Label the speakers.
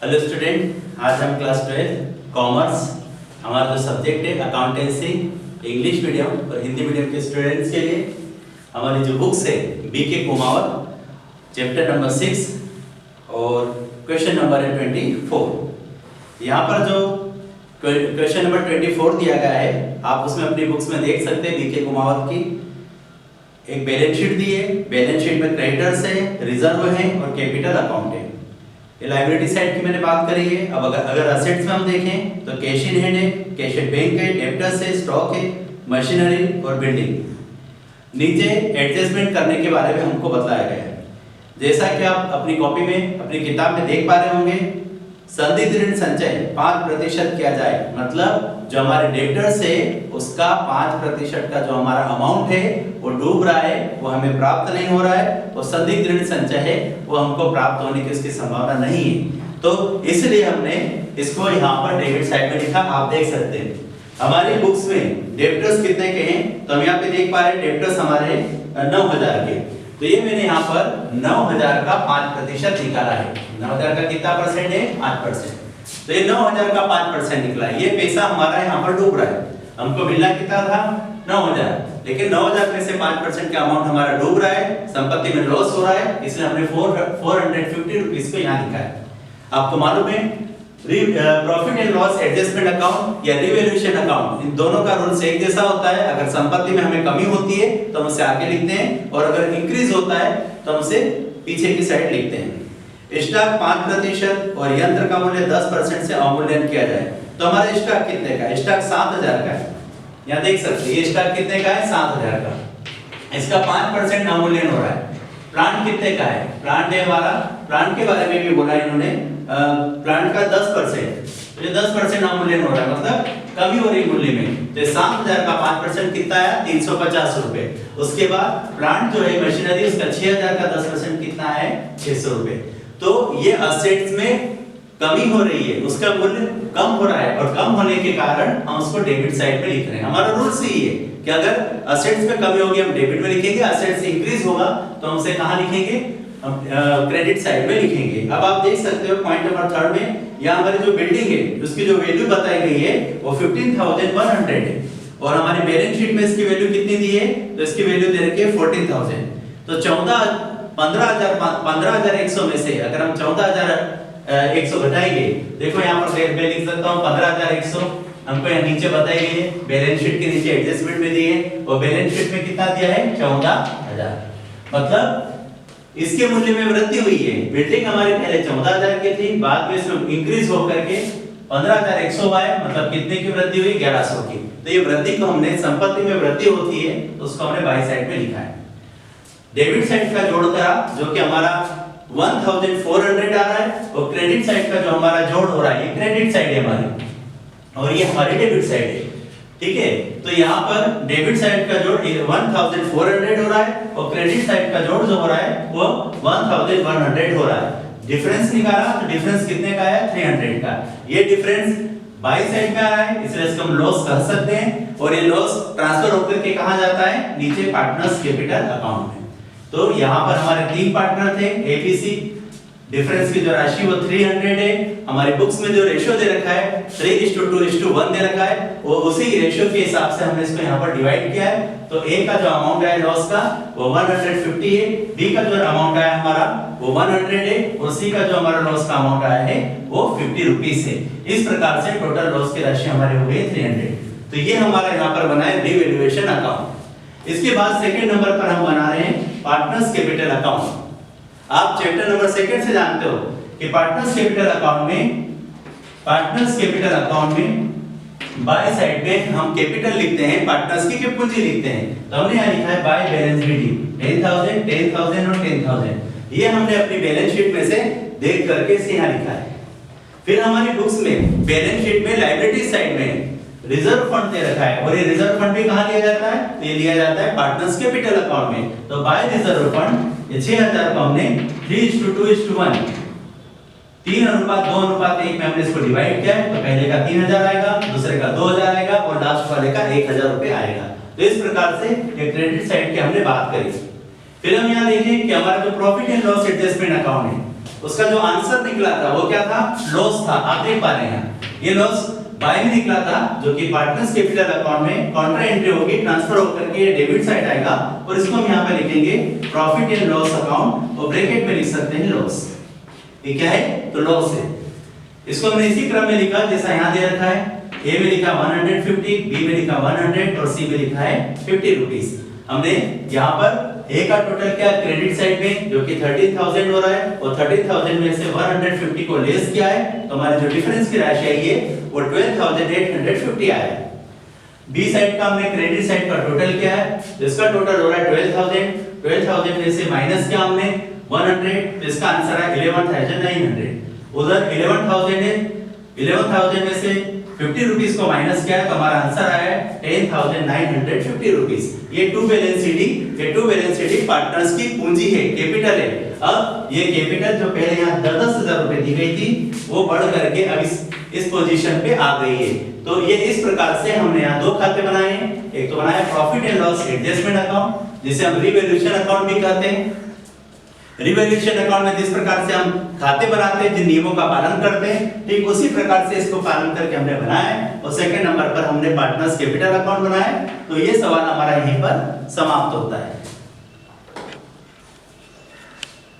Speaker 1: Hello student, आज हम class 12 commerce हमारा जो सब्जेक्ट है अकाउंटेंसी इंग्लिश मीडियम और हिंदी मीडियम के स्टूडेंट्स के लिए हमारी जो बुक्स है बीके कुमावत चैप्टर नंबर 6 और क्वेश्चन नंबर है 24। यहाँ पर जो क्वेश्चन नंबर 24 दिया गया है आप उसमें अपनी बुक्स में देख सकते हैं। बीके कुमावत की एक बैलेंस शीट दी है। बैलेंस शीट में क्रेडिटर्स है, रिजर्व है और कैपिटल अकाउंट है। ये लायबिलिटी साइड की मैंने बात करी है। अब अगर असेट्स में हम देखें तो कैश इन हैंड है, कैश एट बैंक है, डेब्टर्स है, स्टॉक है, मशीनरी और बिल्डिंग। नीचे एडजस्टमेंट करने के बारे में हमको बताया गया है। जैसा कि आप अपनी कॉपी में अपनी किताब में देख पा रहे होंगे, संदिग्ध ऋण संचय 5% किया जाए, मतलब जो हमारे डेब्टर्स है उसका 5% का जो हमारा अमाउंट है वो डूब रहा है, वो हमें प्राप्त नहीं हो रहा है, और संदिग्ध ऋण संचय है वो हमको प्राप्त होने की उसकी संभावना नहीं है। तो इसलिए हमने इसको यहाँ पर डेबिट साइड में लिखा, आप देख सकते हैं। हमारी बुक्स में डेब्टर्स कितने के हैं तो हम यहाँ पे देख पा रहे हैं डेब्टर्स हमारे 9000 के। तो ये मैंने यहाँ पर 9000 का 5% निकाला है। 9000 का कितना परसेंट है? 5%। तो ये 9000 का 5% निकला है। ये पैसा हमारा यहाँ पर डूब रहा है। हमको मिलना कितना था? 9000, लेकिन 9000 में से 5% का अमाउंट हमारा डूब रहा है, संपत्ति में लॉस हो रहा है, इसलिए हमने 450 रुपीस को यहाँ लिखा है। आपको मालूम है profit and loss adjustment account या रिवैल्यूएशन अकाउंट, इन दोनों का रूल्स एक जैसा होता है। अगर संपत्ति में हमें कमी होती है तो हम उसे आगे लिखते हैं, और अगर इंक्रीज होता है तो हम उसे पीछे की साइड लिखते हैं। स्टॉक 5% और यंत्र का मूल्य 10% से अवमूल्यन किया जाए तो हमारा स्टॉक कितने का है? स्टॉक 7000 का है। यहाँ देख सकते हैं ये स्टॉक कितने का है? 7000 का। इसका 5% अवमूल्यन हो रहा है। प्लांट कितने का है? प्लांट है हमारा, प्लांट के बारे में भी बोला इन्होंने, प्लांट का 10%, तो ये 10% अवमूल्यन हो रहा है, मतलब कमी हो रही मूल्य में। तो 7000 का 5% कितना आया? 350 रुपए। उसके बाद प्लांट जो है मशीनरी, उसका 6000 का 10% कितना है? 600 रुपए। तो ये असेट्स में कमी हो रही है, उसका मूल्य कम हो रहा है, और कम होने के कारण हम उसको डेबिट साइड पे लिख रहे हैं। हमारा रूल्स यही है कि अगर असेट्स में कमी होगी हम डेबिट में लिखेंगे, असेट्स इंक्रीज होगा तो हम उसे कहां लिखेंगे? हम क्रेडिट साइड में लिखेंगे। अब आप देख सकते हो पॉइंट नंबर 3 में यहाँ हमारी जो बिल्डिंग है उसकी जो वैल्यू बताई गई है वो 15100 है, और हमारी बैलेंस शीट में इसकी वैल्यू कितनी दी है? तो इसकी वैल्यू दे रखी है 14000। तो 15100 में से अगर हम 14100 घटाएंगे, देखो यहाँ पर मैं लिख सकता हूँ 15100, हमको यहाँ नीचे बताई गई है, बैलेंस शीट के नीचे एडजस्टमेंट में दी है, और बैलेंस शीट में कितना दिया है? 14000। मतलब इसके मूल्य में वृद्धि हुई है। बिल्डिंग हमारी पहले 14000 की थी, बाद में इसमें इंक्रीज होकर के 15100 हुआ है, मतलब कितने की वृद्धि हुई? 1100 की। तो ये वृद्धि को हमने, संपत्ति में वृद्धि होती है तो उसको हमने बाई साइड में लिखा है। डेबिट साइड का जोड़ करा जो कि हमारा 1400 आ रहा है, और क्रेडिट साइड का जो हमारा जोड़ हो रहा है ये क्रेडिट साइड है हमारी, और ये हमारी डेबिट साइड है। ठीक है, तो यहाँ पर डेबिट साइड का जोड़ 1400 हो रहा है, और क्रेडिट साइड का जोड़ जो हो रहा है वो 1100 हो रहा है। डिफरेंस निकाला तो डिफरेंस कितने का है? 300 का। ये डिफरेंस बाई साइड में आ रहा है, इसलिए इसको हम लॉस कह सकते हैं, और ये लॉस ट्रांसफर होकर के कहां जाता है? नीचे पार्टनर्स कैपिटल अकाउंट में। तो यहाँ पर हमारे 3 पार्टनर थे एबीसी, डिफरेंस की जो राशि वो 300 है। हमारी बुक्स में जो रेशियो दे रखा है 3:2:1 दे रखा है, वो उसी रेशियो के हिसाब से हमने इसको यहाँ पर डिवाइड किया है। तो ए का जो अमाउंट है लॉस का वो 150 है, बी का जो अमाउंट आया हमारा वो 100 है, और सी का जो हमारा लॉस का अमाउंट आया है वो 50 रुपीस है। इस प्रकार से टोटल लॉस की राशि हमारे हो गई 300। तो ये हमारा यहाँ पर बना है रिवैल्यूएशन अकाउंट। इसके बाद सेकंड नंबर पर हम बना रहे हैं पार्टनर्स कैपिटल अकाउंट। आप चैप्टर नंबर 2 से जानते हो कि पार्टनर्स कैपिटल अकाउंट में बाय साइड में हम कैपिटल लिखते हैं, पार्टनर्स की पूंजी लिखते हैं। तो हमने यहाँ लिखा है बाय बैलेंस शीट 10000, 10000 और 10000। ये हमने अपनी बैलेंस शीट में से देख करके इसे यहाँ लिखा है। फिर हमारी बुक्स में बैलेंस शीट में लायबिलिटी साइड में रिजर्व फंड दे रखा है, और ये रिजर्व फंड भी कहाँ लिया जाता है? तो ये लिया जाता है पार्टनर्स कैपिटल अकाउंट में। तो बाय रिजर्व फंड ये 6000 को हमने 3:2:1 3:2:1 में हमने इसको डिवाइड किया है। तो पहले का 3000 आएगा, दूसरे का 2000 आएगा, और लास्ट वाले का 1000 रुपए आएगा। तो इस प्रकार से ये क्रेडिट साइड की हमने बात करी। फिर हम यहाँ देखें कि हमारा जो profit and loss adjustment account है उसका जो आंसर निकला था वो क्या था, लॉस था। आप देख पा रहे हैं ये लॉस बाय में निकला था, जो कि पार्टनर्स कैपिटल अकाउंट में काउंटर एंट्री होगी, ट्रांसफर होकर के ये डेबिट साइड आएगा और इसको हम यहाँ पे लिखेंगे प्रॉफिट एंड लॉस अकाउंट और ब्रैकेट में लिख सकते हैं लॉस। ये क्या है, तो लॉस है। इसको हमने इसी क्रम में लिखा जैसा यहाँ दे रखा है। ए में लिखा 150, बी में लिखा 100 और सी में लिखा है 50 रुपीस। हमने यहाँ पर ए का टोटल क्या क्रेडिट साइड में जो कि 13,000 हो रहा है और 13,000 में से 150 को लेस किया है, तो हमारे जो डिफरेंस की राशि आई है वो 12,850 आया है। बी साइड का हमने क्रेडिट साइड का टोटल किया है, तो इसका टोटल हो रहा है 12,000 में से माइनस किया हमने 100, तो इसका आंसर है 11,900। उधर 11,000 है, 11,000 में से 50 रुपीस को माइनस किया है, तो हमारा आंसर आया है 10,950 रुपीस। ये टू बैलेंस शीट पार्टनर्स की पूंजी है, कैपिटल है। अब ये कैपिटल जो पहले यहाँ 10,000 रुपए दी गई थी वो बढ़ करके अब इस पोजीशन पे आ गई है। तो ये इस प्रकार से हमने यहाँ दो खाते बनाए हैं। एक तो बनाया profit and loss adjustment account, जिसे हम रिवैल्यूएशन अकाउंट भी कहते हैं। रिवैल्यूएशन अकाउंट में जिस प्रकार से हम खाते बनाते हैं, जिन नियमों का पालन करते हैं, ठीक उसी प्रकार से इसको पालन करके हमने बनाया है। और सेकंड नंबर पर हमने पार्टनर्स कैपिटल अकाउंट बनाया है। तो ये सवाल हमारा यहीं पर समाप्त होता है।